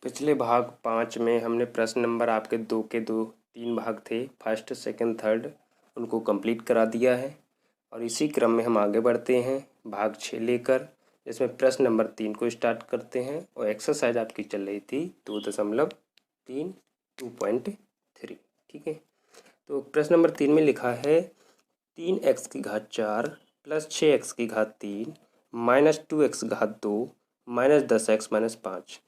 पिछले भाग 5 में हमने प्रश्न नंबर आपके 2 के 3 भाग थे, फर्स्ट सेकंड थर्ड, उनको कंप्लीट करा दिया है। और इसी क्रम में हम आगे बढ़ते हैं भाग 6 लेकर, जिसमें प्रश्न नंबर 3 को स्टार्ट करते हैं। और एक्सरसाइज आपकी चल रही थी 2.3 2.3। ठीक है, तो प्रश्न नंबर 3 में लिखा है 3x की घात 4 प्लस 6x की घात 3 माइनस 2x घात 2 माइनस 10x माइनस 5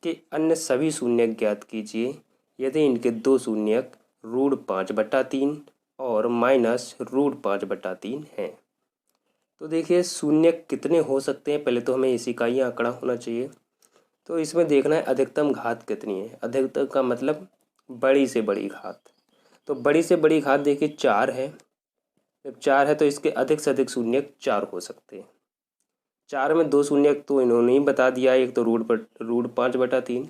के अन्य सभी शून्यक ज्ञात कीजिए यदि इनके दो शून्यक √5/3 और माइनस √5/3 हैं। तो देखिए शून्यक कितने हो सकते हैं, पहले तो हमें इसी का ही आंकड़ा होना चाहिए। तो इसमें देखना है अधिकतम घात कितनी है। अधिकतम का मतलब बड़ी से बड़ी घात। तो बड़ी से बड़ी घात देखिए 4 है। जब 4 है तो इसके अधिक से अधिक शून्यक 4 हो सकते हैं। 4 में दो शून्यक तो इन्होंने ही बता दिया, एक तो √5/3,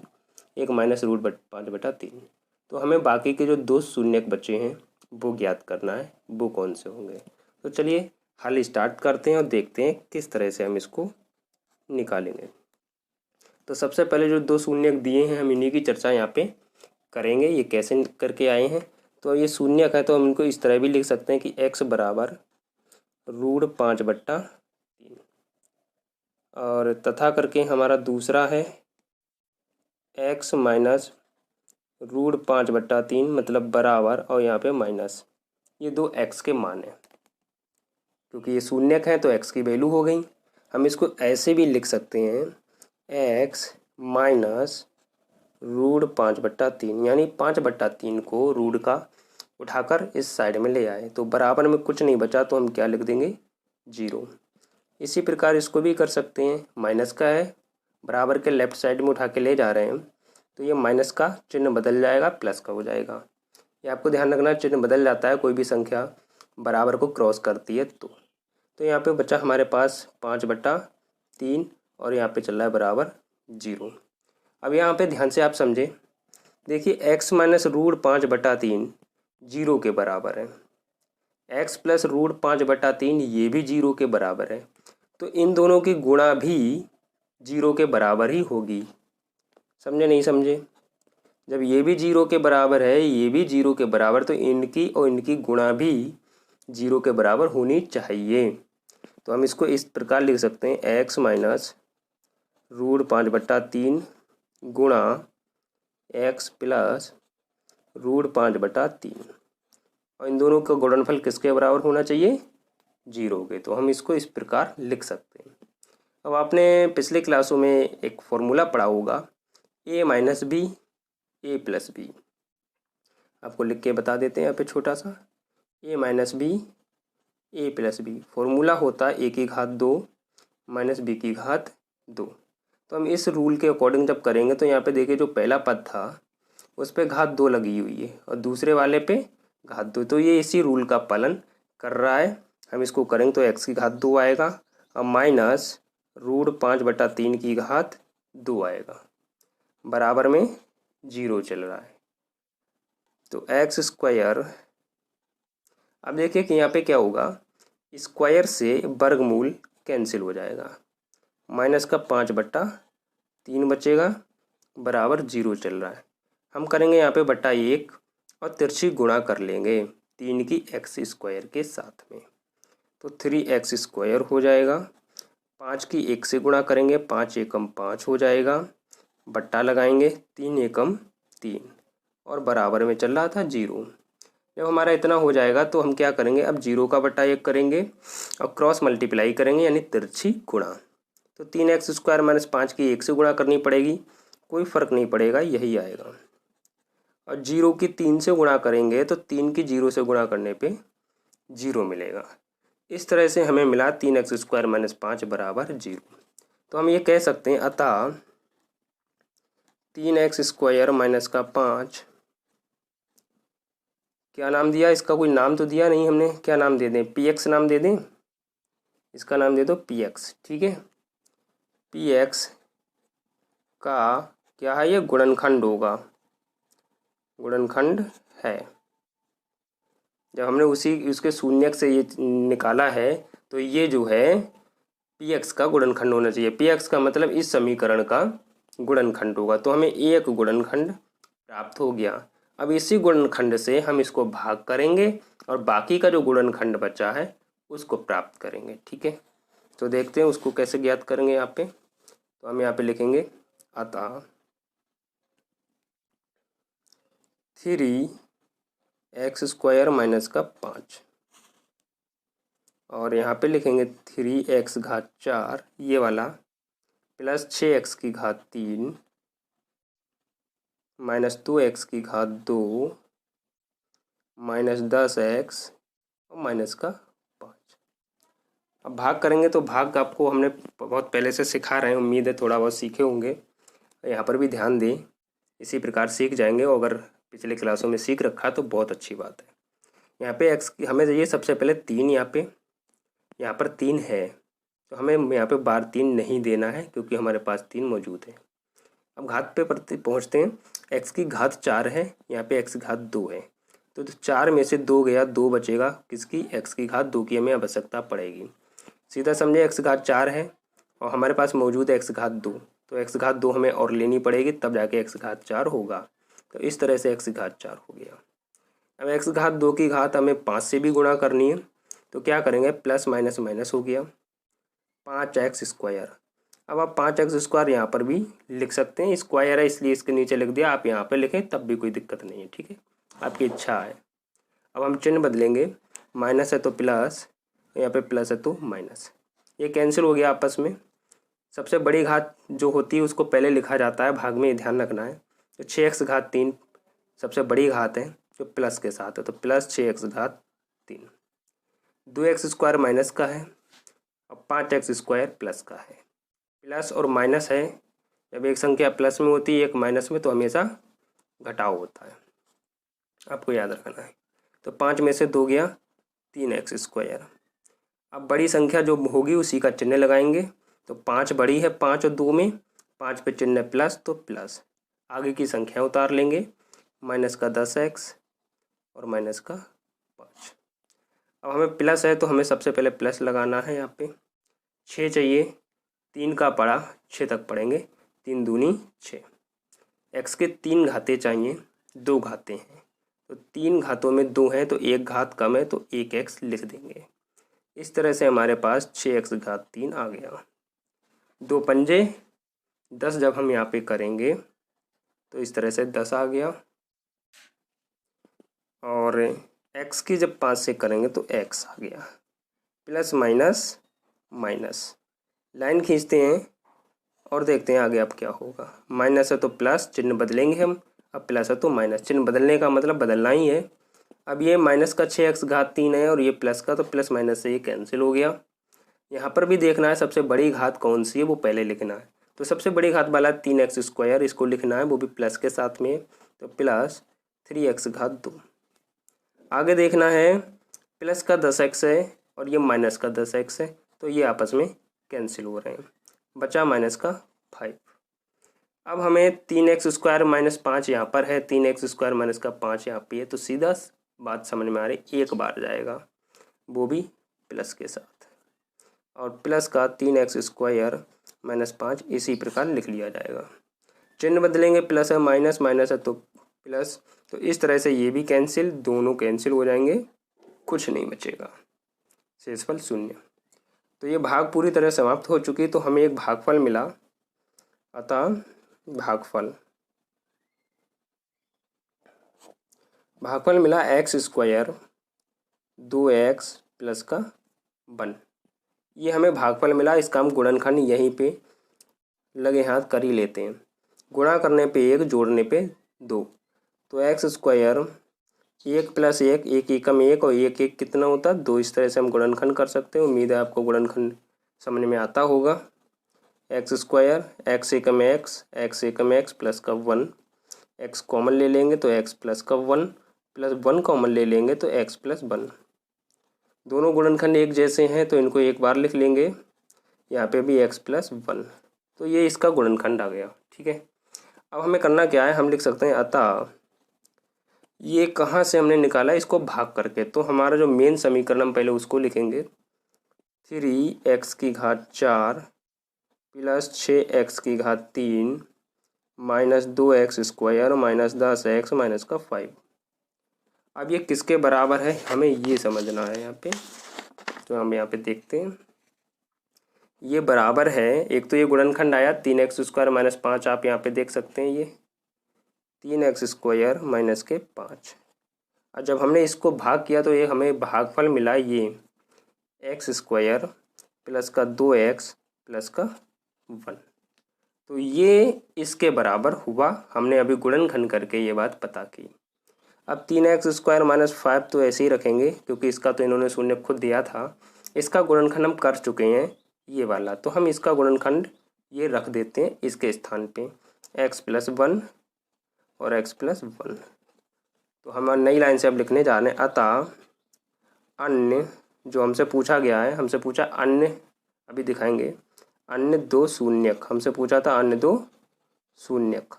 एक माइनस √5/3। तो हमें बाकी के जो दो शून्यक बचे हैं वो ज्ञात करना है, वो कौन से होंगे। तो चलिए हल स्टार्ट करते हैं और देखते हैं किस तरह से हम इसको निकालेंगे। तो सबसे पहले जो दो शून्यक दिए हैं हम इन्हीं की चर्चा यहाँ पे करेंगे। ये कैसे करके आए हैं, तो ये शून्यक है तो हम इनको इस तरह भी लिख सकते हैं कि x बराबर √5/3 और तथा करके हमारा दूसरा है x माइनस √5/3 मतलब बराबर, और यहाँ पे माइनस, ये दो x के मान हैं। क्योंकि ये शून्यक है तो x की वैल्यू हो गई। हम इसको ऐसे भी लिख सकते हैं x माइनस √5/3 यानी 5/3 को रूट का उठाकर इस साइड में ले आए तो बराबर में कुछ नहीं बचा तो हम क्या लिख देंगे 0। इसी प्रकार इसको भी कर सकते हैं, माइनस का है बराबर के लेफ़्ट साइड में उठा के ले जा रहे हैं तो ये माइनस का चिन्ह बदल जाएगा, प्लस का हो जाएगा। ये आपको ध्यान रखना, चिन्ह बदल जाता है कोई भी संख्या बराबर को क्रॉस करती है तो यहाँ पे बचा हमारे पास 5/3 और यहाँ पे चल रहा है बराबर 0। अब यहाँ पे ध्यान से आप समझें, देखिए x माइनस √5/3 0 के बराबर है, x प्लस √5/3 ये भी 0 के बराबर है। तो इन दोनों की गुणा भी 0 के बराबर ही होगी। समझे नहीं समझे? जब ये भी 0 के बराबर है, ये भी 0 के बराबर, तो इनकी और इनकी गुणा भी 0 के बराबर होनी चाहिए। तो हम इसको इस प्रकार लिख सकते हैं x माइनस √5/3 गुणा x प्लस √5/3 और इन दोनों का गुणनफल किसके बराबर होना चाहिए 0 के। तो हम इसको इस प्रकार लिख सकते हैं। अब आपने पिछले क्लासों में एक फॉर्मूला पढ़ा होगा a minus b a plus b. आपको लिख के बता देते हैं यहाँ पे छोटा सा, a minus b a plus b. Formula होता है a की घात 2 माइनस b की घात 2। तो हम इस रूल के अकॉर्डिंग जब करेंगे तो यहाँ पे देखिए जो पहला पद था उस पे घात 2 लगी हुई है और दूसरे वाले पे घात 2, तो ये इसी रूल का पालन कर रहा है। हम इसको करेंगे तो x की घात 2 आएगा और माइनस √5/3 की घात 2 आएगा, बराबर में 0 चल रहा है। तो x स्क्वायर, अब देखिए कि यहाँ पे क्या होगा, स्क्वायर से वर्गमूल कैंसिल हो जाएगा, माइनस का 5/3 बचेगा, बराबर 0 चल रहा है। हम करेंगे यहाँ पे बटा 1 और तिरछी गुणा कर लेंगे 3 की x स्क्वायर के साथ में, तो 3x स्क्वायर हो जाएगा। 5 की 1 से गुणा करेंगे, 5 एकम 5 हो जाएगा, बट्टा लगाएंगे 3 एकम 3 और बराबर में चल रहा था 0। जब हमारा इतना हो जाएगा तो हम क्या करेंगे, अब 0 का बटा 1 करेंगे और क्रॉस मल्टीप्लाई करेंगे यानी तिरछी गुणा। तो 3x स्क्वायर माइनस 5 की 1 से गुणा करनी पड़ेगी, कोई फ़र्क नहीं पड़ेगा, यही आएगा। और 0 की 3 से गुणा करेंगे तो 3 की 0 से गुणा करने पे 0 मिलेगा। इस तरह से हमें मिला 3x स्क्वायर माइनस 5 बराबर 0। तो हम ये कह सकते हैं अतः 3x स्क्वायर माइनस का 5, क्या नाम दिया, इसका कोई नाम तो दिया नहीं हमने, क्या नाम दे दें, px नाम दे दें, इसका नाम दे दो px। ठीक है, px का क्या है, ये गुणनखंड होगा, गुणनखंड है। जब हमने उसके शून्यक से ये निकाला है तो ये जो है px का गुणनखंड होना चाहिए। px का मतलब इस समीकरण का गुणनखंड होगा। तो हमें एक गुणनखंड प्राप्त हो गया। अब इसी गुणनखंड से हम इसको भाग करेंगे और बाकी का जो गुणनखंड बचा है उसको प्राप्त करेंगे। ठीक है, तो देखते हैं उसको कैसे ज्ञात करेंगे। यहाँ पे तो हम यहाँ पे लिखेंगे अतः 3x² माइनस का 5 और यहाँ पे लिखेंगे 3x⁴ ये वाला plus 6x⁻³ minus 2x⁻² minus 10x और माइनस का 5। अब भाग करेंगे तो भाग आपको हमने बहुत पहले से सिखा रहे हैं, उम्मीद है थोड़ा बहुत सीखे होंगे। यहाँ पर भी ध्यान दें, इसी प्रकार सीख जाएंगे। और अगर पिछले क्लासों में सीख रखा तो बहुत अच्छी बात है। यहाँ पे x हमें चाहिए सबसे पहले 3, यहाँ पर 3 है तो हमें यहाँ पे बार 3 नहीं देना है क्योंकि हमारे पास 3 मौजूद है। अब घात पे पहुँचते हैं। x⁴ है, यहाँ पे x⁻² है तो 4 में से 2 गया, 2 बचेगा किसकी, x⁻² की हमें आवश्यकता पड़ेगी। सीधा समझे x⁻4 है और हमारे पास मौजूद है x⁻², तो x⁻² हमें और लेनी पड़ेगी तब जाके x⁻4 होगा। तो इस तरह से x⁻4 हो गया। अब x⁻² की घात हमें 5 से भी गुणा करनी है तो क्या करेंगे, प्लस माइनस माइनस हो गया 5x²। अब आप 5x² यहाँ पर भी लिख सकते हैं, स्क्वायर है इसलिए इसके नीचे लिख दिया, आप यहाँ पर लिखें तब भी कोई दिक्कत नहीं है। ठीक है, आपकी इच्छा है। अब हम चिन्ह बदलेंगे, माइनस है तो प्लस, यहाँ पे प्लस है तो माइनस, ये कैंसिल हो गया आपस में। सबसे बड़ी घात जो होती है उसको पहले लिखा जाता है भाग में, ध्यान रखना है। तो 6x⁻³ सबसे बड़ी घात है जो प्लस के साथ है, तो प्लस 6x⁻³ 2x² माइनस का है और 5x² प्लस का है। प्लस और माइनस है, जब एक संख्या प्लस में होती है एक माइनस में तो हमेशा घटाव होता है, आपको याद रखना है। तो 5 में से 2 गया 3x²। अब बड़ी संख्या जो होगी उसी का चिन्ह लगाएंगे। तो 5 बड़ी है, 5 और 2 में 5 पे चिन्ह प्लस तो प्लस, आगे की संख्या उतार लेंगे, माइनस का 10x और माइनस का 5। अब हमें प्लस है तो हमें सबसे पहले प्लस लगाना है। यहाँ पे 6 चाहिए, 3 का पड़ा 6 तक पढ़ेंगे, 3 दूनी 6। x के 3 घाते चाहिए, 2 घाते हैं तो 3 घातों में 2 हैं तो 1 घात कम है तो 1x लिख देंगे। इस तरह से हमारे पास 6x⁻³ आ गया। 2 पंजे 10 जब हम यहाँ पे करेंगे तो इस तरह से 10 आ गया और x की जब 5 से करेंगे तो x आ गया। प्लस माइनस माइनस, लाइन खींचते हैं और देखते हैं आगे अब क्या होगा। माइनस है तो प्लस, चिन्ह बदलेंगे हम, अब प्लस है तो माइनस, चिन्ह बदलने का मतलब बदलना ही है। अब ये माइनस का 6x⁻³ है और ये प्लस का, तो प्लस माइनस से ये कैंसिल हो गया। यहाँ पर भी देखना है सबसे बड़ी घात कौन सी है वो पहले लिखना है। तो सबसे बड़ी घात वाला 3x², इसको लिखना है वो भी प्लस के साथ में, तो प्लस 3x⁻²। आगे देखना है प्लस का 10x है और ये माइनस का 10x है तो ये आपस में कैंसिल हो रहे हैं, बचा माइनस का 5। अब हमें 3x² माइनस 5 यहाँ पर है, 3x² माइनस का 5 यहाँ पे है, तो सीधा बात समझ में आ रही, एक बार जाएगा वो भी प्लस के साथ, और प्लस का 3x² माइनस 5 इसी प्रकार लिख लिया जाएगा। चिन्ह बदलेंगे, प्लस है माइनस, माइनस है तो प्लस, तो इस तरह से ये भी कैंसिल, दोनों कैंसिल हो जाएंगे, कुछ नहीं बचेगा, शेषफल 0। तो ये भाग पूरी तरह समाप्त हो चुकी। तो हमें एक भागफल मिला, अतः भागफल मिला x² 2x प्लस का 1। ये हमें भागफल मिला, इसका हम गुणनखंड यहीं पे लगे हाथ कर ही लेते हैं। गुणा करने पे 1, जोड़ने पे 2, तो x² 1 प्लस 1, 1 एकम 1 और 1 1 कितना होता है 2। इस तरह से हम गुणनखंड कर सकते हैं। उम्मीद है आपको गुणनखंड समझ में आता होगा। x² x एकम x प्लस का 1, x कॉमन ले लेंगे तो x प्लस का 1 प्लस 1 कॉमन ले लेंगे तो x प्लस 1। दोनों गुणनखंड एक जैसे हैं तो इनको एक बार लिख लेंगे, यहाँ पे भी x प्लस 1, तो ये इसका गुणनखंड आ गया। ठीक है, अब हमें करना क्या है, हम लिख सकते हैं अतः ये कहाँ से हमने निकाला, इसको भाग करके। तो हमारा जो मेन समीकरण हम पहले उसको लिखेंगे, 3x⁴ plus 6x⁻³ minus 2x² minus 10x minus का 5। अब ये किसके बराबर है हमें ये समझना है यहाँ पे। तो हम यहाँ पे देखते हैं, ये बराबर है, एक तो ये गुणनखंड आया 3x² माइनस 5, आप यहाँ पे देख सकते हैं ये 3x² माइनस के 5। और जब हमने इसको भाग किया तो ये हमें भागफल मिला ये x² प्लस का 2x प्लस का 1। तो ये इसके बराबर हुआ, हमने अभी गुणनखंड करके ये बात पता की। अब 3x² माइनस 5 तो ऐसे ही रखेंगे क्योंकि इसका तो इन्होंने शून्य खुद दिया था। इसका गुणनखंड हम कर चुके हैं ये वाला, तो हम इसका गुणनखंड ये रख देते हैं इसके स्थान पे x प्लस 1 और x प्लस 1। तो हम नई लाइन से अब लिखने जा रहे हैं, अतः अन्य जो हमसे पूछा गया है, हमसे पूछा अन्य, अभी दिखाएंगे, अन्य 2 शून्यक हमसे पूछा था, अन्य 2 शून्यक।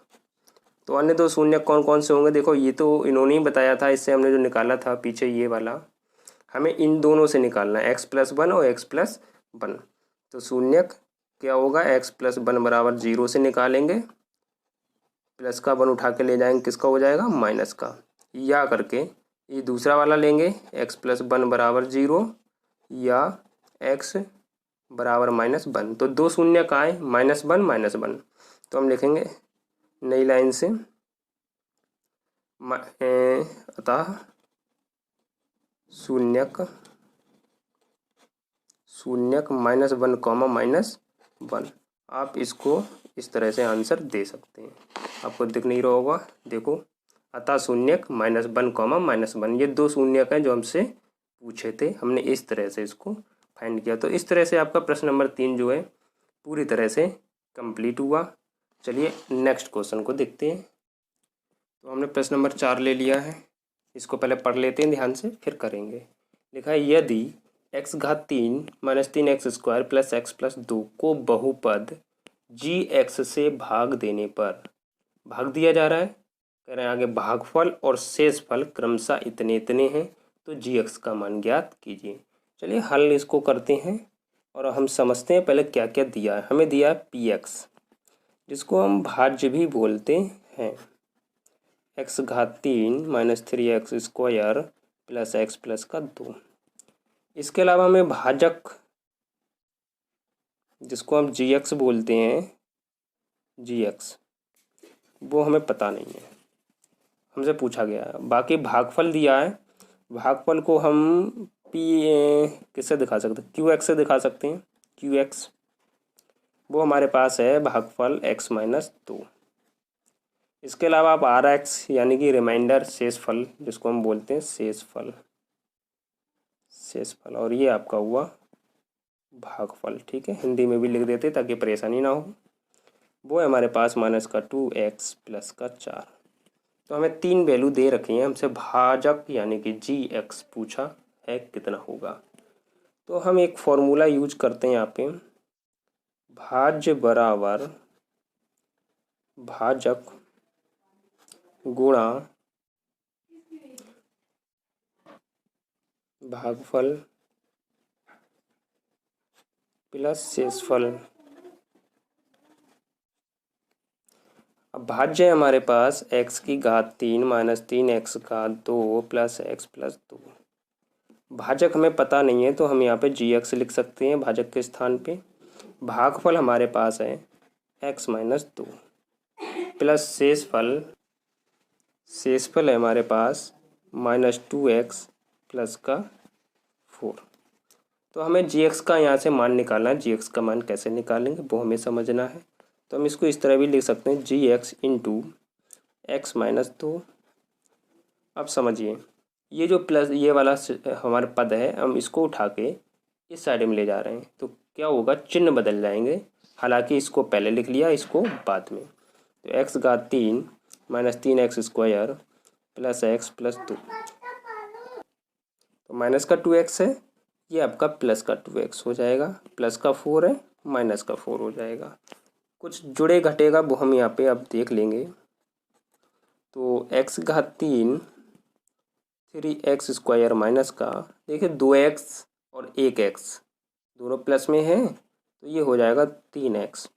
तो अन्य 2 शून्यक कौन कौन से होंगे, देखो ये तो इन्होंने ही बताया था, इससे हमने जो निकाला था पीछे ये वाला, हमें इन दोनों से निकालना है x प्लस 1 और x प्लस 1। तो शून्यक क्या होगा, x प्लस 1 बराबर 0 से निकालेंगे, प्लस का 1 उठा के ले जाएंगे, किसका हो जाएगा माइनस का, या करके ये दूसरा वाला लेंगे x प्लस 1 बराबर 0 या x बराबर -1। तो 2 शून्यक आए -1 तो हम लिखेंगे नई लाइन से अतः शून्यक -1 -1। आप इसको इस तरह से आंसर दे सकते हैं, आपको दिख नहीं रहा होगा, देखो अतः शून्यक -1 -1। ये 2 शून्यक हैं जो हमसे पूछे थे, हमने इस तरह से इसको फाइंड किया। तो इस तरह से आपका प्रश्न नंबर 3 जो है पूरी तरह से कंप्लीट हुआ। चलिए नेक्स्ट क्वेश्चन को देखते हैं। तो हमने प्रश्न नंबर 4 ले लिया है, इसको पहले पढ़ लेते हैं ध्यान से फिर करेंगे। लिखा है यदि x घात 3 minus 3x² plus x plus 2 को बहुपद gx से भाग देने पर, भाग दिया जा रहा है, कह रहे हैं आगे भागफल और शेषफल क्रमशः इतने इतने हैं, तो gx का मान ज्ञात कीजिए। चलिए हल इसको करते हैं और हम समझते हैं पहले क्या क्या दिया है। हमें दिया है px, जिसको हम भाज्य भी बोलते हैं, x घात 3 minus 3x² plus x plus का 2। इसके अलावा हमें भाजक, जिसको हम gx बोलते हैं, gx, वो हमें पता नहीं है, हमसे पूछा गया है। बाकी भागफल दिया है, भागफल को हम किससे दिखा सकते हैं, qx से दिखा सकते हैं, qx वो हमारे पास है भागफल x माइनस 2। इसके अलावा आप rx यानी कि रिमाइंडर शेषफल, जिसको हम बोलते हैं शेषफल, और ये आपका हुआ भागफल, ठीक है, हिंदी में भी लिख देते ताकि परेशानी ना हो। वो है हमारे पास माइनस का 2x प्लस का 4। तो हमें 3 वैल्यू दे रखी हैं, हमसे भाजक यानी कि gx पूछा है कितना होगा। तो हम एक फॉर्मूला यूज करते हैं यहाँ पे, भाज्य बराबर भाजक गुणा भागफल प्लस शेषफल। अब भाज्य है हमारे पास x की घात 3 माइनस 3x का 2 प्लस x प्लस 2। भाजक हमें पता नहीं है तो हम यहाँ पे gx लिख सकते हैं भाजक के स्थान पे। भागफल हमारे पास है x माइनस 2 प्लस शेषफल है हमारे पास -2x प्लस का 4। तो हमें gx का यहाँ से मान निकालना है। gx का मान कैसे निकालेंगे वो हमें समझना है। तो हम इसको इस तरह भी लिख सकते हैं, gx इंटू x माइनस 2। अब समझिए ये जो प्लस ये वाला हमारे पद है, हम इसको उठा के इस साइड में ले जा रहे हैं, तो क्या होगा, चिन्ह बदल जाएंगे। हालांकि इसको पहले लिख लिया, इसको बाद में। तो x घात 3 minus 3x² plus x plus 2, तो माइनस का 2x है, ये आपका प्लस का 2x हो जाएगा, प्लस का 4 है, माइनस का 4 हो जाएगा। कुछ जुड़े घटेगा वो हम यहाँ पे अब देख लेंगे। तो x घात 3 3x² माइनस का, देखिए 2x और 1x दोनों प्लस में है, तो ये हो जाएगा 3x।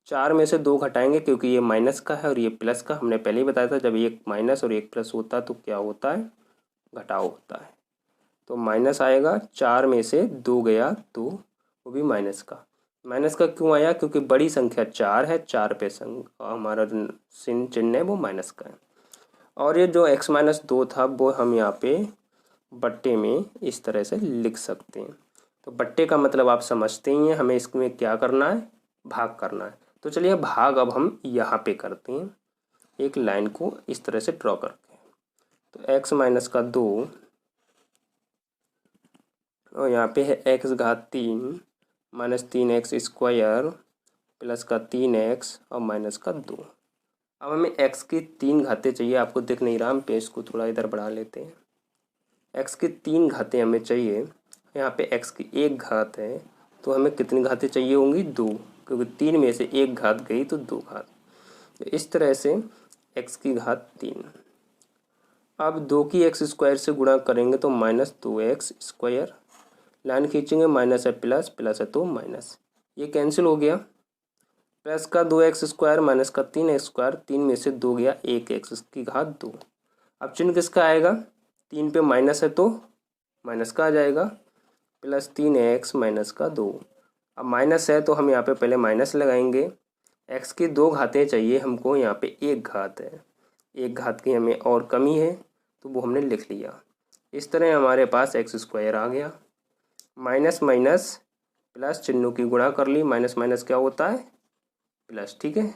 4 में से 2 घटाएंगे क्योंकि ये माइनस का है और ये प्लस का। हमने पहले ही बताया था जब एक माइनस और एक प्लस होता है तो क्या होता है, घटाव होता है। तो माइनस आएगा, 4 में से 2 गया तो वो भी माइनस का। माइनस का क्यों आया, क्योंकि बड़ी संख्या 4 है, 4 पे हमारा चिन्ह है वो माइनस का है। और ये जो x माइनस 2 था वो हम यहाँ पे बट्टे में इस तरह से लिख सकते हैं। तो बट्टे का मतलब आप समझते ही हैं, हमें इसमें क्या करना है, भाग करना है। तो चलिए भाग अब हम यहाँ पे करते हैं, एक लाइन को इस तरह से ड्रॉ करके। तो x माइनस का 2 और यहाँ पे है x घात 3 माइनस 3x स्क्वायर प्लस का 3x और माइनस का 2। अब हमें x की 3 घातें चाहिए, आपको दिख नहीं रहा, हम पेज को थोड़ा इधर बढ़ा लेते हैं। x की 3 घातें हमें चाहिए। यहाँ पे x की 1 घात है तो हमें कितनी घातें चाहिए होंगी, 2, क्योंकि 3 में से 1 घात गई तो 2 घात। तो इस तरह से x की घात 3। अब 2 की x स्क्वायर से गुणा करेंगे तो माइनस 2x स्क्वायर, लाइन खींचेंगे माइनस है प्लस, प्लस है तो माइनस, ये कैंसिल हो गया। प्लस का 2x स्क्वायर माइनस का 3x स्क्वायर, 3 में से 2 गया, 1x की घात 2। अब चिन्ह किसका आएगा, 3 पे माइनस है तो माइनस का आ जाएगा, प्लस 3x माइनस का 2। अब माइनस है तो हम यहाँ पे पहले माइनस लगाएंगे। x की 2 घातें चाहिए हमको, यहाँ पे 1 घात है, 1 घात की हमें और कमी है तो वो हमने लिख लिया। इस तरह हमारे पास x स्क्वायर आ गया। माइनस माइनस प्लस चिन्हों की गुणा कर ली, माइनस माइनस क्या होता है, प्लस, ठीक है।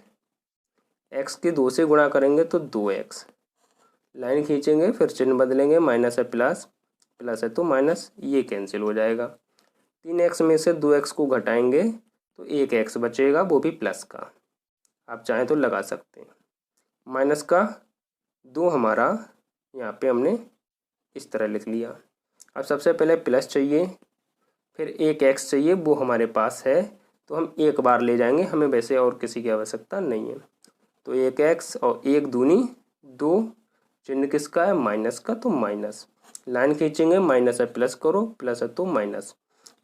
x के 2 से गुणा करेंगे तो 2x, लाइन खींचेंगे फिर चिन्ह बदलेंगे, माइनस है प्लस, प्लस है तो माइनस, ये कैंसिल हो जाएगा। 3x में से 2x को घटाएंगे तो 1x बचेगा, वो भी प्लस का, आप चाहें तो लगा सकते हैं। माइनस का 2 हमारा यहाँ पे हमने इस तरह लिख लिया। अब सबसे पहले प्लस चाहिए, फिर 1x चाहिए, वो हमारे पास है तो हम एक बार ले जाएंगे, हमें वैसे और किसी की आवश्यकता नहीं है। तो 1x और 1 दूनी 2, चिन्ह किसका है, माइनस का, तो माइनस, लाइन खींचेंगे, माइनस है प्लस करो, प्लस है तो माइनस,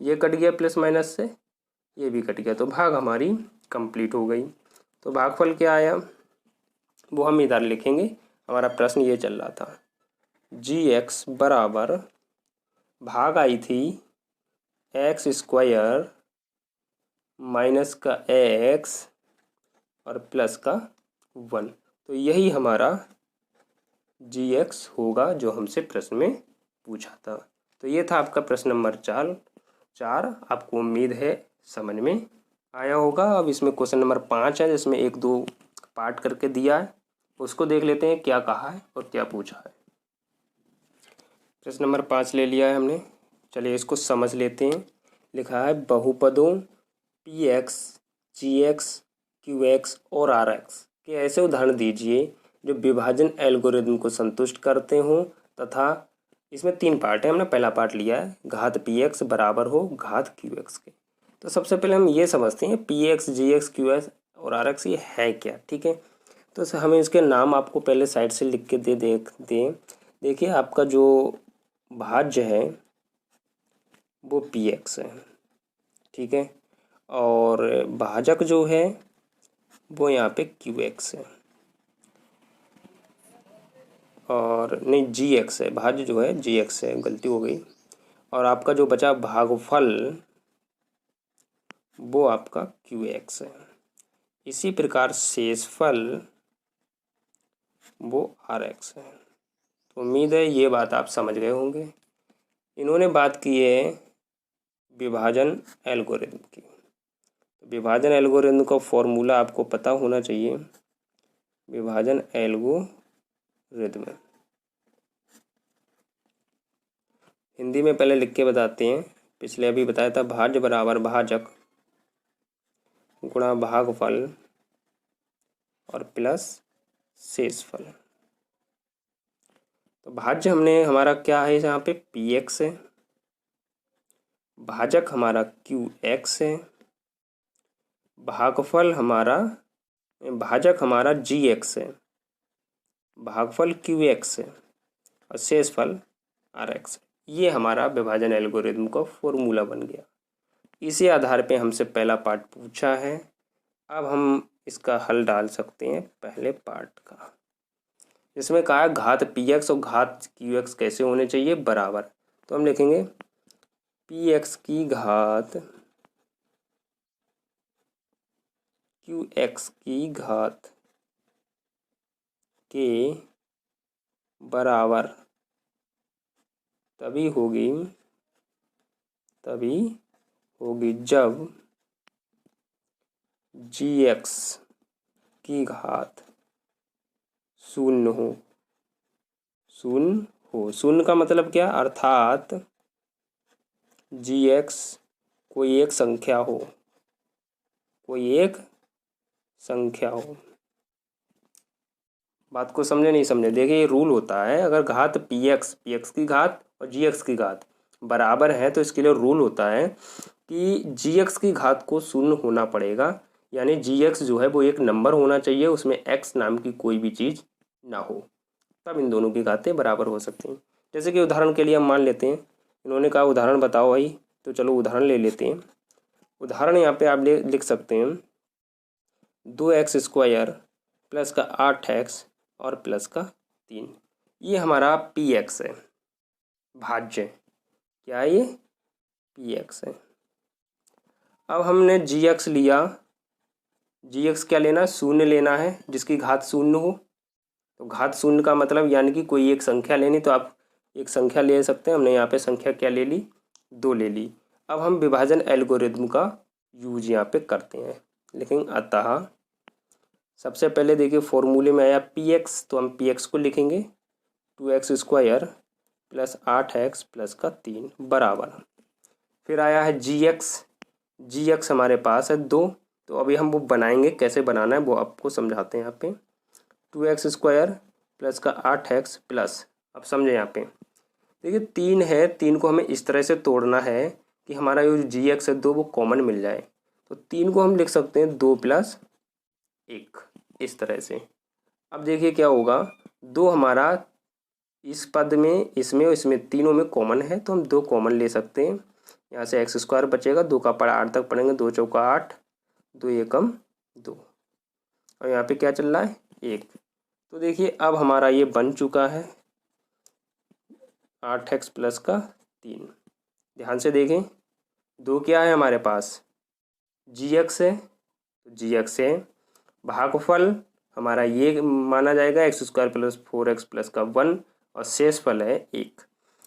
ये कट गया प्लस माइनस से, ये भी कट गया, तो भाग हमारी कंप्लीट हो गई। तो भागफल क्या आया वो हम इधर लिखेंगे, हमारा प्रश्न ये चल रहा था, gx बराबर भाग आई थी एक्स स्क्वायर माइनस का x और प्लस का 1। तो यही हमारा gx होगा जो हमसे प्रश्न में पूछा था। तो ये था आपका प्रश्न नंबर 4। आपको उम्मीद है समझ में आया होगा। अब इसमें क्वेश्चन नंबर 5 है जिसमें 1-2 पार्ट करके दिया है, उसको देख लेते हैं क्या कहा है और क्या पूछा है। प्रश्न नंबर 5 ले लिया है हमने, चलिए इसको समझ लेते हैं। लिखा है बहुपदों px, gx, qx और rx के ऐसे उदाहरण दीजिए जो विभाजन एल्गोरिदम को संतुष्ट करते हों तथा इसमें 3 पार्ट है, हमने पहला पार्ट लिया है, घात px बराबर हो घात qx के। तो सबसे पहले हम ये समझते हैं px, gx, qx और rx ये है क्या, ठीक है। तो हमें इसके नाम आपको पहले साइड से लिख के देखिए आपका जो भाज्य है वो px है, ठीक है, और भाजक जो है वो यहाँ पे qx है, और नहीं gx है, भाज्य जो है gx है, गलती हो गई। और आपका जो बचा भागफल वो आपका qx है। इसी प्रकार शेषफल वो rx है। तो उम्मीद है ये बात आप समझ गए होंगे। इन्होंने बात की है विभाजन एल्गोरिदम की। विभाजन एल्गोरिदम का फॉर्मूला आपको पता होना चाहिए। विभाजन एल्गोरिदम हिंदी में पहले लिख के बताते हैं, पिछले अभी बताया था, भाज्य बराबर भाजक गुणा भागफल और प्लस शेषफल। तो भाज्य हमने हमारा क्या है यहाँ पे px है, भाजक हमारा qx है, भागफल हमारा भाजक हमारा gx है, भागफल qx है और शेषफल rx है। ये हमारा विभाजन एल्गोरिदम का फॉर्मूला बन गया। इसी आधार पे हमसे पहला पार्ट पूछा है अब हम इसका हल डाल सकते हैं पहले पार्ट का, जिसमें कहा है घात पी एक्स और घात क्यू एक्स कैसे होने चाहिए, बराबर। तो हम लिखेंगे पी एक्स की घात क्यू एक्स की घात के बराबर तभी होगी जब जी एक्स की घात शून्य हो। शून्य का मतलब क्या, अर्थात जी एक्स कोई एक संख्या हो, बात को समझे नहीं समझे। देखिए ये रूल होता है, अगर घात पी एक्स की घात और जी एक्स की घात बराबर है तो इसके लिए रूल होता है कि जी एक्स की घात को शून्य होना पड़ेगा, यानी जी एक्स जो है वो एक नंबर होना चाहिए, उसमें एक्स नाम की कोई भी चीज़ ना हो, तब इन दोनों की घातें बराबर हो सकती हैं। जैसे कि उदाहरण के लिए हम मान लेते हैं, इन्होंने कहा उदाहरण बताओ भाई, तो चलो उदाहरण ले लेते हैं। उदाहरण यहाँ पे आप लिख सकते हैं 2x² प्लस का 8x और प्लस का 3, ये हमारा पी एक्स है, भाज्य क्या है, ये पी एक्स है। अब हमने जी एक्स लिया, जी एक्स क्या लेना, शून्य लेना है, जिसकी घात शून्य हो। तो घात शून्य का मतलब यानी कि कोई एक संख्या लेनी, तो आप एक संख्या ले सकते हैं। हमने यहाँ पे संख्या क्या ले ली, 2 ले ली। अब हम विभाजन एल्गोरिथम का यूज यहाँ पे करते हैं, लेकिन अतः सबसे पहले देखिए फॉर्मूले में आया पी एक्स, तो हम पी एक्स को लिखेंगे 2x² प्लस 8x प्लस का 3 बराबर। फिर आया है जी एक्स हमारे पास है 2, तो अभी हम वो बनाएंगे, कैसे बनाना है वो आपको समझाते हैं। यहाँ पे 2x² प्लस का 8x प्लस, अब समझे यहाँ पे देखिए 3 है, 3 को हमें इस तरह से तोड़ना है कि हमारा जो जी एक्स है 2 वो कॉमन मिल जाए। तो 3 को हम लिख सकते हैं 2 + 1 इस तरह से। अब देखिए क्या होगा, 2 हमारा इस पद में, इसमें और इसमें तीनों में कॉमन है, तो हम 2 कॉमन ले सकते हैं। यहाँ से x² बचेगा, 2 का पढ़ा 8 तक पढ़ेंगे, 2 चौका 8, 2 एकम 2, और यहाँ पे क्या चल रहा है 1। तो देखिए अब हमारा ये बन चुका है 8x प्लस का 3। ध्यान से देखें, 2 क्या है हमारे पास, जी एक्स है, तो जी एक्स है, भागफल हमारा ये माना जाएगा x² प्लस 4x प्लस का 1, और शेष फल है 1।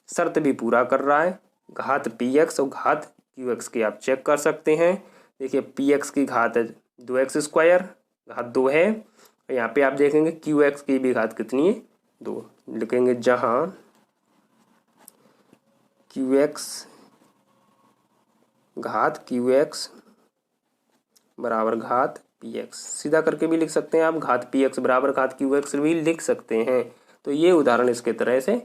शर्त भी पूरा कर रहा है, घात पी एक्स और घात क्यू एक्स की आप चेक कर सकते हैं। देखिए पी एक्स की घात है 2x², घात 2 है, और यहाँ पे आप देखेंगे क्यू एक्स की भी घात कितनी है, 2 लिखेंगे, जहाँ क्यू एक्स घात क्यू एक्स बराबर घात पी एक्स, सीधा करके भी लिख सकते हैं आप, घात पी एक्स बराबर घात क्यू एक्स भी लिख सकते हैं। तो ये उदाहरण इसके तरह से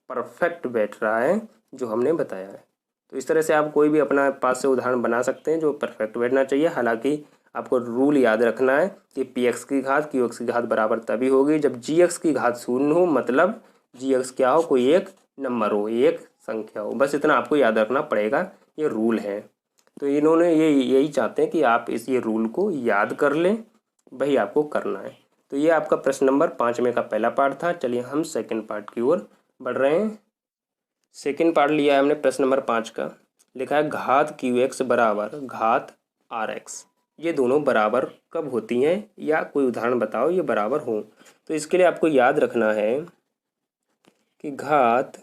परफेक्ट बैठ रहा है जो हमने बताया है। तो इस तरह से आप कोई भी अपना पास से उदाहरण बना सकते हैं जो परफेक्ट बैठना चाहिए। हालांकि आपको रूल याद रखना है कि पी एक्स की घात क्यू एक्स की घात बराबर तभी होगी जब जी एक्स की घात शून्य हो, मतलब जी एक्स क्या हो, कोई एक नंबर हो, एक संख्या हो। बस इतना आपको याद रखना पड़ेगा, ये रूल है। तो इन्होंने यही चाहते हैं कि आप ये रूल को याद कर लें, वही आपको करना है। तो ये आपका प्रश्न नंबर 5 में का पहला पार्ट था। चलिए हम सेकंड पार्ट की ओर बढ़ रहे हैं। सेकंड पार्ट लिया है हमने प्रश्न नंबर 5 का, लिखा है घात क्यू एक्स बराबर घात आर एक्स, ये दोनों बराबर कब होती हैं, या कोई उदाहरण बताओ ये बराबर हो। तो इसके लिए आपको याद रखना है कि घात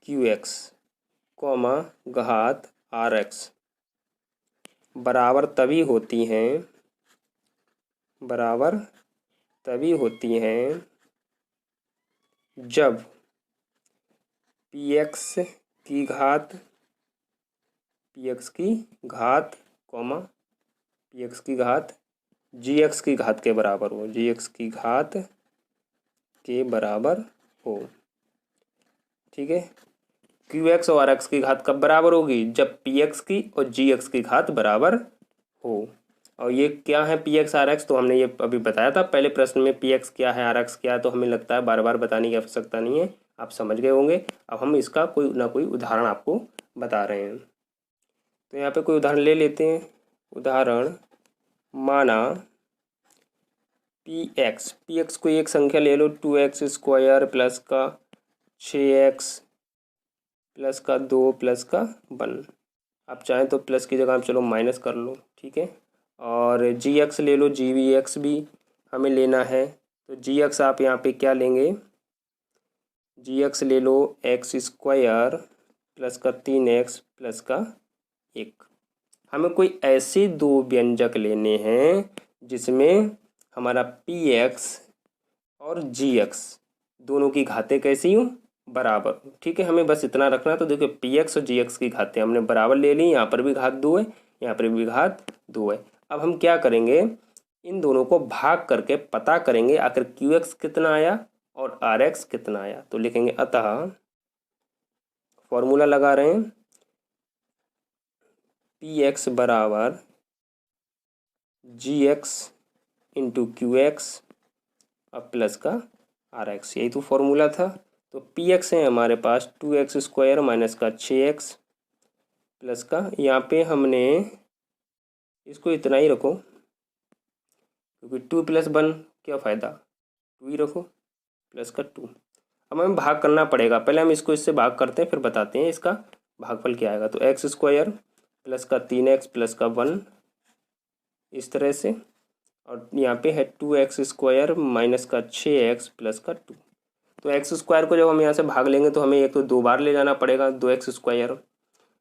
क्यू एक्स कॉमा घात आर एक्स बराबर तभी होती हैं जब पी एक्स की घात कॉमा पी एक्स की घात जी एक्स की घात के बराबर हो, जी एक्स की घात के बराबर हो। ठीक है, क्यू एक्स और आर एक्स की घात कब बराबर होगी, जब पी एक्स की और जी एक्स की घात बराबर हो। और ये क्या है पी एक्स आर एक्स, तो हमने ये अभी बताया था पहले प्रश्न में, पी एक्स क्या है आर एक्स क्या है, तो हमें लगता है बार बार बताने की आवश्यकता नहीं है, आप समझ गए होंगे। अब हम इसका कोई ना कोई उदाहरण आपको बता रहे हैं। तो यहाँ पे कोई उदाहरण ले लेते हैं। उदाहरण माना पी एक्स कोई एक संख्या ले लो, 2x² प्लस का 6x प्लस का 2 प्लस का 1। आप चाहें तो प्लस की जगह आप चलो माइनस कर लो, ठीक है। और gx ले लो, gvx भी हमें लेना है। तो gx आप यहाँ पे क्या लेंगे, gx ले लो x² प्लस का 3x प्लस का 1। हमें कोई ऐसे दो व्यंजक लेने हैं जिसमें हमारा px और gx दोनों की घातें कैसी हों, बराबर हो, ठीक है। हमें बस इतना रखना है। तो देखो px और gx की घातें हमने बराबर ले ली, यहाँ पर भी घात 2 है, यहाँ पर भी घात 2 है। अब हम क्या करेंगे, इन दोनों को भाग करके पता करेंगे आखिर qx कितना आया और rx कितना आया। तो लिखेंगे अतः फॉर्मूला लगा रहे हैं, px बराबर gx इंटू qx अब प्लस का rx, यही तो फॉर्मूला था। तो px है हमारे पास 2x² माइनस का 6x प्लस का, यहाँ पे हमने इसको इतना ही रखो क्योंकि 2 + 1 क्या फ़ायदा, 2 ही रखो प्लस का 2। अब हमें भाग करना पड़ेगा, पहले हम इसको इससे भाग करते हैं फिर बताते हैं इसका भागफल क्या आएगा। तो x² प्लस का 3x प्लस का 1 इस तरह से, और यहाँ पे है 2x² माइनस का 6x प्लस का 2। तो x² को जब हम यहाँ से भाग लेंगे तो हमें एक तो 2 बार ले जाना पड़ेगा, 2x²।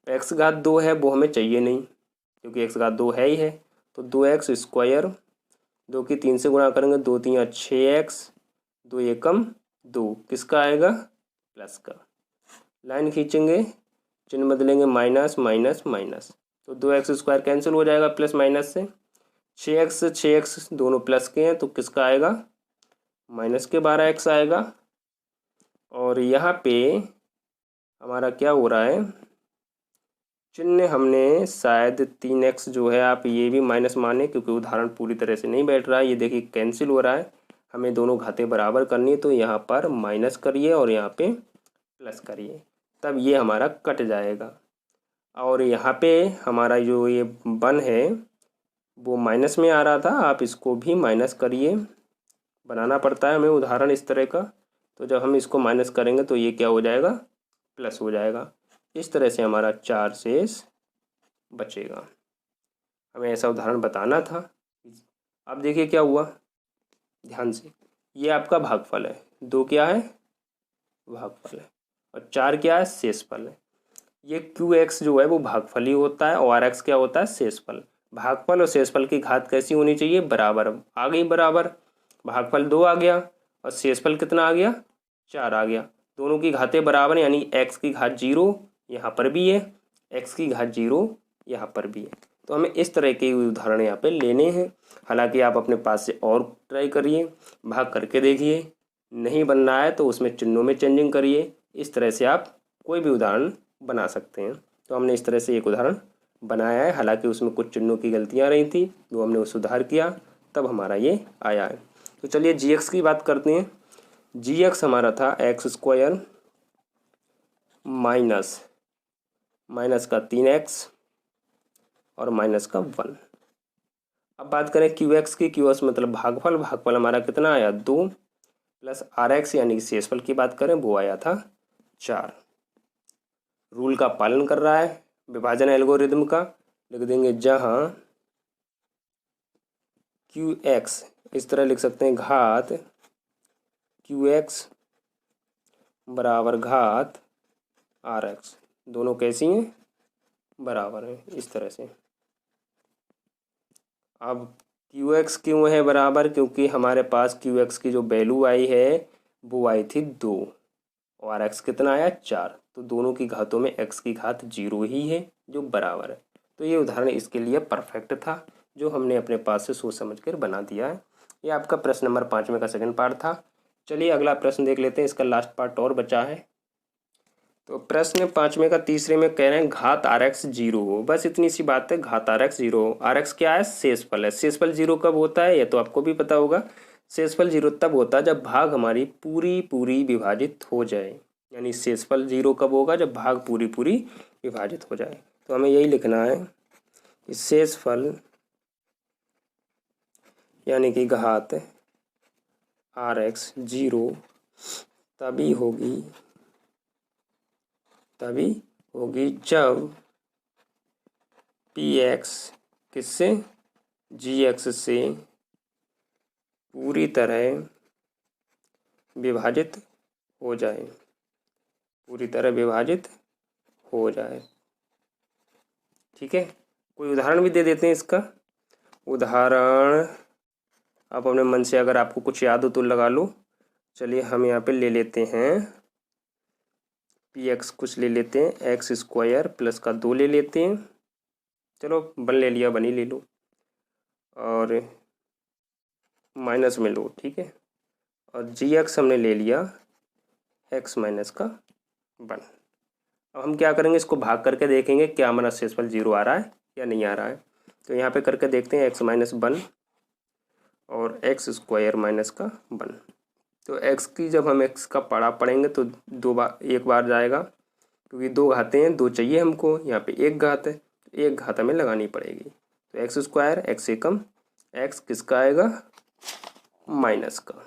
x⁻2 है वो हमें चाहिए नहीं क्योंकि x⁻2 है ही है। तो 2x², 2 की 3 से गुणा करेंगे, 2 × 3 = 6x, 2 एकम 2 किसका आएगा, प्लस का। लाइन खींचेंगे, चिन्ह बदलेंगे, माइनस माइनस माइनस, तो 2x² कैंसिल हो जाएगा प्लस माइनस से। 6x से 6x दोनों प्लस के हैं तो किसका आएगा, माइनस के 12x आएगा। और यहाँ पे हमारा क्या हो रहा है, चिन्ह हमने शायद 3x जो है आप ये भी माइनस माने क्योंकि उदाहरण पूरी तरह से नहीं बैठ रहा है। ये देखिए कैंसिल हो रहा है, हमें दोनों घातें बराबर करनी है। तो यहाँ पर माइनस करिए और यहाँ पे प्लस करिए, तब ये हमारा कट जाएगा। और यहाँ पे हमारा जो ये 1 है वो माइनस में आ रहा था, आप इसको भी माइनस करिए, बनाना पड़ता है हमें उदाहरण इस तरह का। तो जब हम इसको माइनस करेंगे तो ये क्या हो जाएगा, प्लस हो जाएगा। इस तरह से हमारा 4 शेष बचेगा। हमें ऐसा उदाहरण बताना था। अब देखिए क्या हुआ, ध्यान से, ये आपका भागफल है, 2 क्या है, भागफल है, और 4 क्या है, शेषफल है। ये qx जो है वो भागफल ही होता है और rx क्या होता है, शेषफल। भागफल और शेषफल की घात कैसी होनी चाहिए, बराबर। आ गई बराबर, भागफल 2 आ गया और शेषफल कितना आ गया, 4 आ गया। दोनों की घातें बराबर, यानी x की घात 0 यहाँ पर भी है, x की घात 0 यहाँ पर भी है। तो हमें इस तरह के उदाहरण यहाँ पे लेने हैं। हालांकि आप अपने पास से और ट्राई करिए, भाग करके देखिए, नहीं बन रहा है तो उसमें चिन्हों में चेंजिंग करिए। इस तरह से आप कोई भी उदाहरण बना सकते हैं। तो हमने इस तरह से एक उदाहरण बनाया है, हालांकि उसमें कुछ चिन्हों की गलतियाँ रही थी जो हमने वो सुधार किया, तब हमारा ये आया है। तो चलिए gx की बात करते हैं। gx हमारा था x² माइनस का 3x और माइनस का 1। अब बात करें qx की, qx मतलब भागफल, भागफल हमारा कितना आया, 2 प्लस rx यानी कि शेषफल की बात करें वो आया था 4। रूल का पालन कर रहा है, विभाजन एल्गोरिदम का। लिख देंगे जहाँ qx इस तरह लिख सकते हैं, घात qx बराबर घात rx, दोनों कैसी हैं, बराबर हैं, इस तरह से। अब qx क्यों है बराबर, क्योंकि हमारे पास qx की जो वैल्यू आई है वो आई थी 2 और rx कितना आया, 4। तो दोनों की घातों में x की घात 0 ही है जो बराबर है। तो ये उदाहरण इसके लिए परफेक्ट था, जो हमने अपने पास से सोच समझ कर बना दिया है। ये आपका प्रश्न नंबर 5 का सेकंड पार्ट था। चलिए अगला प्रश्न देख लेते हैं, इसका लास्ट पार्ट और बचा है। तो प्रश्न 5 का तीसरे में कह रहे हैं घात rx 0 हो, बस इतनी सी बात है, घात rx 0 हो। rx क्या है, शेषफल है। शेषफल 0 कब होता है, ये तो आपको भी पता होगा। शेषफल 0 तब होता है जब भाग हमारी पूरी विभाजित हो जाए, यानी शेषफल 0 कब होगा, जब भाग पूरी विभाजित हो जाए। तो हमें यही लिखना है, शेषफल यानी कि घात RX 0 तभी होगी जब PX किससे GX से पूरी तरह विभाजित हो जाए, ठीक है। कोई उदाहरण भी दे देते हैं इसका। उदाहरण आप अपने मन से अगर आपको कुछ याद हो तो लगा लो। चलिए हम यहाँ पे ले लेते हैं PX कुछ ले लेते हैं x² प्लस का 2 ले लेते हैं। चलो बन ले लिया, बन ही ले लो और माइनस में लो, ठीक है। और GX हमने ले लिया x माइनस का 1। अब हम क्या करेंगे, इसको भाग करके देखेंगे क्या हमारा शेषफल 0 आ रहा है या नहीं आ रहा है। तो यहाँ पे करके देखते हैं x माइनस 1 और x² माइनस का 1। तो x की जब हम x का पड़ा पढ़ेंगे तो एक बार जाएगा, क्योंकि 2 घातें हैं, 2 चाहिए हमको। यहाँ पे 1 घात है तो 1 घात हमें लगानी पड़ेगी। तो x² x एकम x किसका आएगा माइनस का।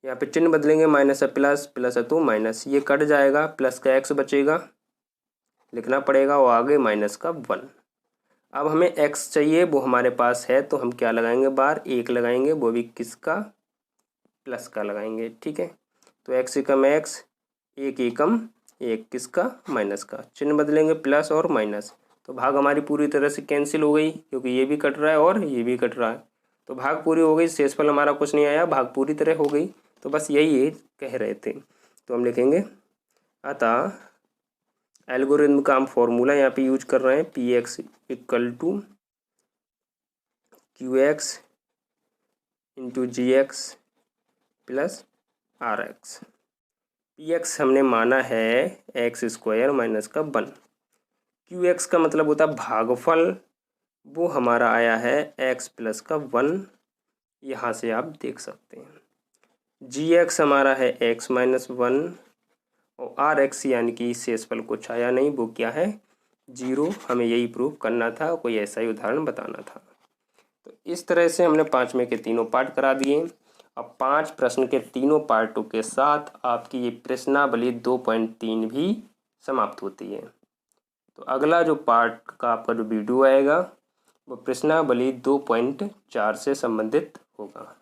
यहाँ पे चिन्ह बदलेंगे, माइनस है प्लस, प्लस है तो माइनस, ये कट जाएगा, प्लस का x बचेगा, लिखना पड़ेगा और आगे माइनस का 1। अब हमें x चाहिए, वो हमारे पास है, तो हम क्या लगाएंगे बार 1 लगाएंगे, वो भी किसका प्लस का लगाएंगे, ठीक है। तो x एकम x 1 एकम 1 किसका माइनस का, चिन्ह बदलेंगे प्लस और माइनस, तो भाग हमारी पूरी तरह से कैंसिल हो गई, क्योंकि ये भी कट रहा है और ये भी कट रहा है। तो भाग पूरी हो गई, शेषफल हमारा कुछ नहीं आया, भाग पूरी तरह हो गई। तो बस यही कह रहे थे। तो हम लिखेंगे अतः एल्गोरिथम का हम फॉर्मूला यहाँ पे यूज कर रहे हैं, PX = QX × GX + RX। PX हमने माना है x² माइनस का 1। QX का मतलब होता है भागफल, वो हमारा आया है x प्लस का 1, यहाँ से आप देख सकते हैं। GX हमारा है x माइनस 1 और RX यानी कि शेषफल कुछ आया नहीं, वो क्या है 0। हमें यही प्रूव करना था, कोई ऐसा ही उदाहरण बताना था। तो इस तरह से हमने 5 में के तीनों पार्ट करा दिए। अब 5 प्रश्न के तीनों पार्टों के साथ आपकी ये प्रश्नावली 2.3 भी समाप्त होती है। तो अगला जो पार्ट का आपका जो वीडियो आएगा वो प्रश्नावली 2.4 से संबंधित होगा।